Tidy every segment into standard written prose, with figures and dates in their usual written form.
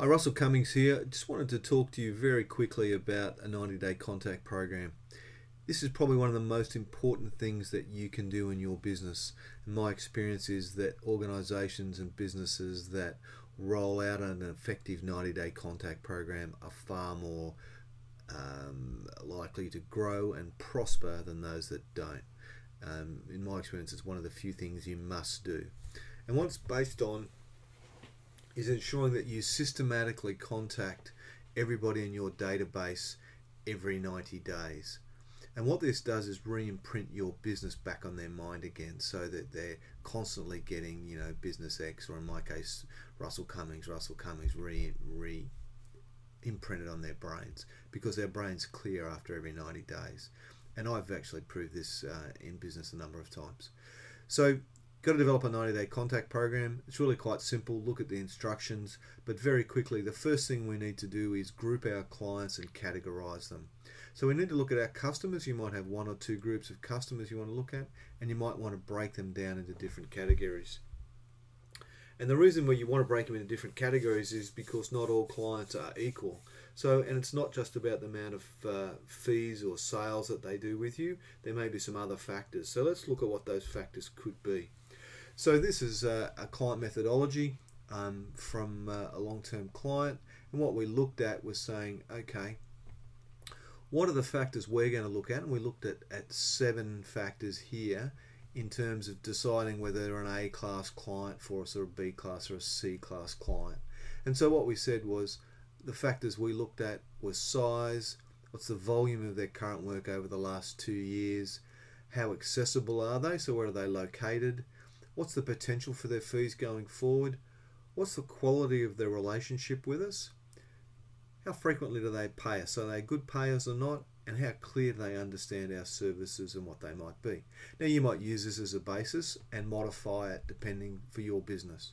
Hi, Russell Cummings here. Just wanted to talk to you very quickly about a 90-day contact program. This is probably one of the most important things that you can do in your business. And my experience is that organizations and businesses that roll out an effective 90-day contact program are far more likely to grow and prosper than those that don't. In my experience, it's one of the few things you must do. And what it's based on is ensuring that you systematically contact everybody in your database every 90 days. And what this does is re-imprint your business back on their mind again, so that they're constantly getting, Business X, or in my case, Russell Cummings re-imprinted on their brains, because their brains clear after every 90 days. And I've actually proved this in business a number of times. So got to develop a 90-day contact program. It's really quite simple. Look at the instructions, but very quickly, the first thing we need to do is group our clients and categorize them. So we need to look at our customers. You might have one or two groups of customers you want to look at, and you might want to break them down into different categories. And the reason why you want to break them into different categories is because not all clients are equal. So, and it's not just about the amount of fees or sales that they do with you. There may be some other factors. So let's look at what those factors could be. So this is a client methodology from a long-term client, and what we looked at was saying, okay, what are the factors we're going to look at? And we looked at 7 factors here in terms of deciding whether they're an A-class client for us, or a B-class or a C-class client. And so what we said was, the factors we looked at were size, what's the volume of their current work over the last 2 years, how accessible are they, so where are they located, what's the potential for their fees going forward, what's the quality of their relationship with us, how frequently do they pay us, are they good payers or not, and how clear do they understand our services and what they might be. Now you might use this as a basis and modify it depending for your business.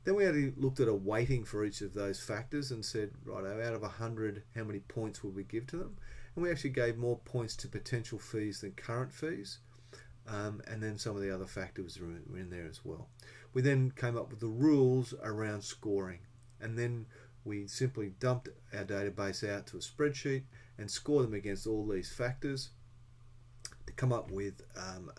Then we actually looked at a weighting for each of those factors and said, right, out of 100, how many points would we give to them? And we actually gave more points to potential fees than current fees. And then some of the other factors were in there as well. We then came up with the rules around scoring, and then we simply dumped our database out to a spreadsheet and scored them against all these factors to come up with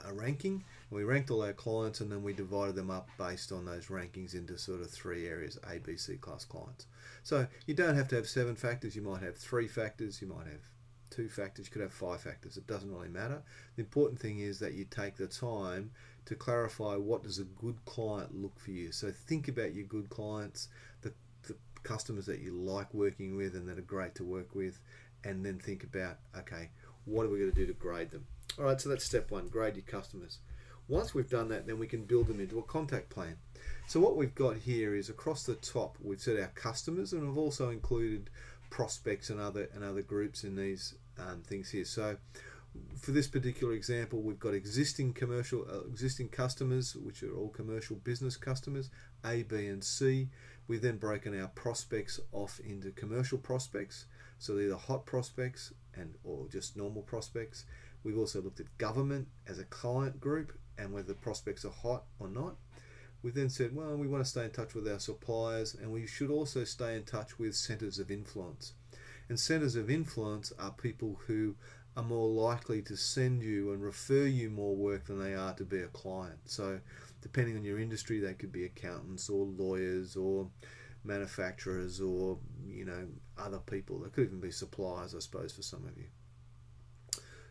a ranking. We ranked all our clients, and then we divided them up based on those rankings into sort of 3 areas, A, B, C class clients. So you don't have to have 7 factors. You might have 3 factors. You might have 2 factors, you could have 5 factors. It doesn't really matter. The important thing is that you take the time to clarify, what does a good client look for you. So think about your good clients, the customers that you like working with and that are great to work with, and then think about, okay, what are we going to do to grade them? All right, so that's step 1, grade your customers. Once we've done that, then we can build them into a contact plan. So what we've got here is, across the top, we've set our customers, and we've also included prospects and other groups in these things here. So for this particular example, we've got existing customers, which are all commercial business customers, A, B, and C. We've then broken our prospects off into commercial prospects, so they're either hot prospects or just normal prospects. We've also looked at government as a client group and whether the prospects are hot or not. We then said, well, we want to stay in touch with our suppliers, and we should also stay in touch with centers of influence. And centers of influence are people who are more likely to send you and refer you more work than they are to be a client. So depending on your industry, they could be accountants or lawyers or manufacturers or other people. They could even be suppliers, I suppose, for some of you.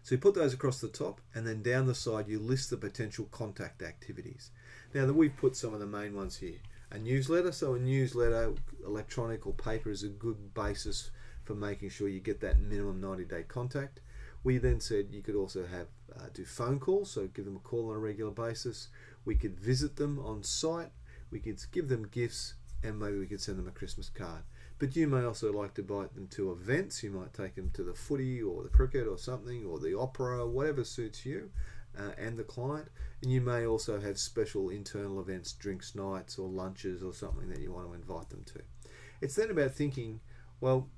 So you put those across the top, and then down the side you list the potential contact activities. Now we've put some of the main ones here. A newsletter, so a newsletter, electronic or paper, is a good basis for making sure you get that minimum 90-day contact. We then said you could also have do phone calls, so give them a call on a regular basis. We could visit them on site, we could give them gifts, and maybe we could send them a Christmas card. But you may also like to invite them to events. You might take them to the footy or the cricket or something, or the opera, whatever suits you and the client. And you may also have special internal events, drinks nights or lunches or something that you want to invite them to. It's then about thinking, well,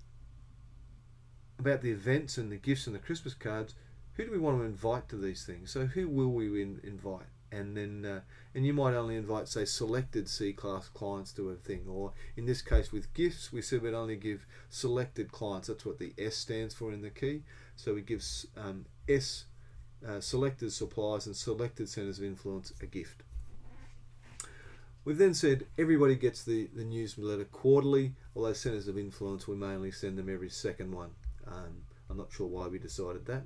about the events and the gifts and the Christmas cards. Who do we want to invite to these things? So who will we invite? and then and you might only invite, say, selected C-class clients to a thing, or in this case with gifts, we said we'd only give selected clients. That's what the S stands for in the key. So we give selected suppliers and selected centers of influence a gift. We've then said everybody gets the newsletter quarterly, although centers of influence we mainly send them every second one. I'm not sure why we decided that.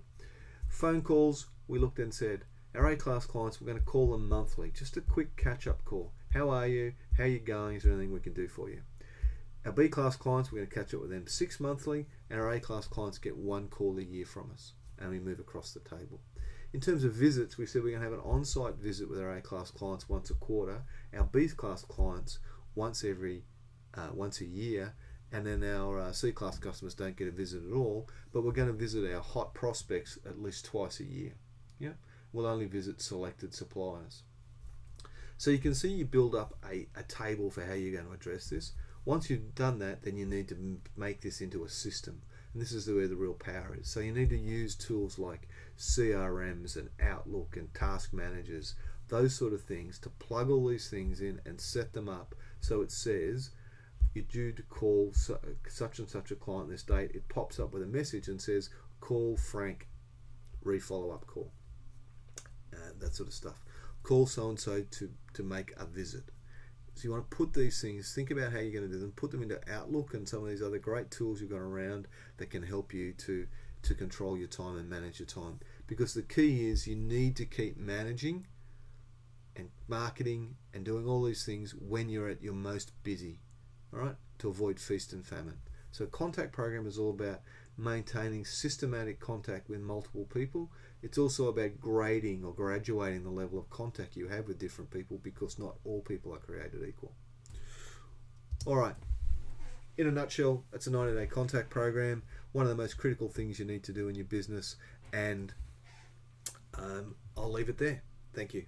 Phone calls, we looked and said our A-class clients, we're going to call them monthly, just a quick catch-up call. How are you? How are you going? Is there anything we can do for you? Our B-class clients, we're going to catch up with them 6 monthly, and our A-class clients get 1 call a year from us, and we move across the table. In terms of visits, we said we're going to have an on-site visit with our A-class clients once a quarter, our B-class clients once a year, and then our C-class customers don't get a visit at all, but we're going to visit our hot prospects at least twice a year. Yeah, we'll only visit selected suppliers. So you can see you build up a table for how you're going to address this. Once you've done that, then you need to make this into a system. And this is where the real power is. So you need to use tools like CRMs and Outlook and task managers, those sort of things, to plug all these things in and set them up so it says you're due to call such and such a client this date. It pops up with a message and says call Frank, re-follow-up call, that sort of stuff. Call so-and-so to make a visit. So you want to put these things, think about how you're going to do them, put them into Outlook and some of these other great tools you've got around that can help you to control your time and manage your time. Because the key is you need to keep managing and marketing and doing all these things when you're at your most busy, all right, to avoid feast and famine. So contact program is all about maintaining systematic contact with multiple people. It's also about grading or graduating the level of contact you have with different people, because not all people are created equal. All right, in a nutshell, it's a 90-day contact program, one of the most critical things you need to do in your business, and I'll leave it there. Thank you.